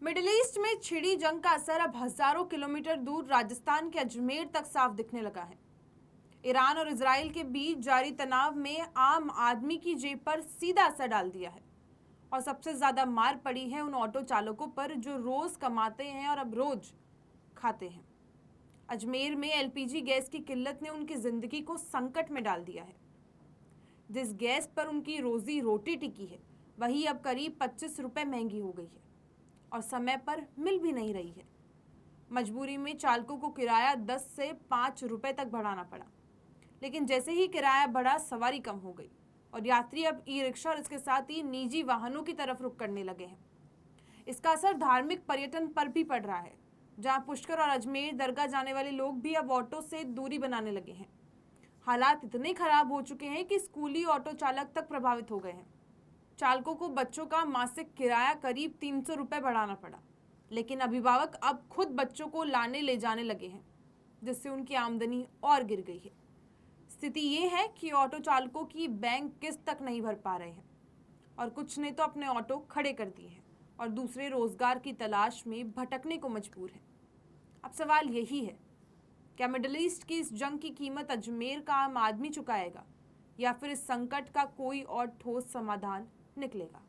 Middle east में छिड़ी जंग का असर अब हजारों किलोमीटर दूर राजस्थान के अजमेर तक साफ दिखने लगा है। ईरान और इजराइल के बीच जारी तनाव में आम आदमी की जेब पर सीधा असर डाल दिया है और सबसे ज्यादा मार पड़ी है उन ऑटो चालकों पर जो रोज कमाते हैं और अब रोज खाते हैं। अजमेर में एलपीजी गैस की किल्लत ने उनकी जिंदगी को संकट में डाल दिया है। जिस गैस पर उनकी रोजी रोटी टिकी है वही अब करीब 25 रुपए महंगी हो गई है और समय पर मिल भी नहीं रही है। मजबूरी में चालकों को किराया 10 से 5 रुपए तक बढ़ाना पड़ा, लेकिन जैसे ही किराया बढ़ा सवारी कम हो गई और यात्री अब ई रिक्शा और इसके साथ ही निजी वाहनों की तरफ रुख करने लगे हैं। इसका असर धार्मिक पर्यटन पर भी पड़ रहा है, जहां पुष्कर और अजमेर दरगाह जाने वाले लोग भी अब ऑटो से दूरी बनाने लगे हैं। हालात इतने खराब हो चुके हैं कि स्कूली ऑटो चालक तक प्रभावित हो गए हैं। चालकों को बच्चों का मासिक किराया करीब 300 रुपए बढ़ाना पड़ा, लेकिन अभिभावक अब खुद बच्चों को लाने ले जाने लगे हैं, जिससे उनकी आमदनी और गिर गई है। स्थिति ये है कि ऑटो चालकों की बैंक किस्त तक नहीं भर पा रहे हैं और कुछ ने तो अपने ऑटो खड़े कर दिए हैं और दूसरे रोजगार की तलाश में भटकने को मजबूर हैं। अब सवाल यही है, क्या मिडिल ईस्ट की इस जंग की कीमत अजमेर का आम आदमी चुकाएगा या फिर इस संकट का कोई और ठोस समाधान निकलेगा?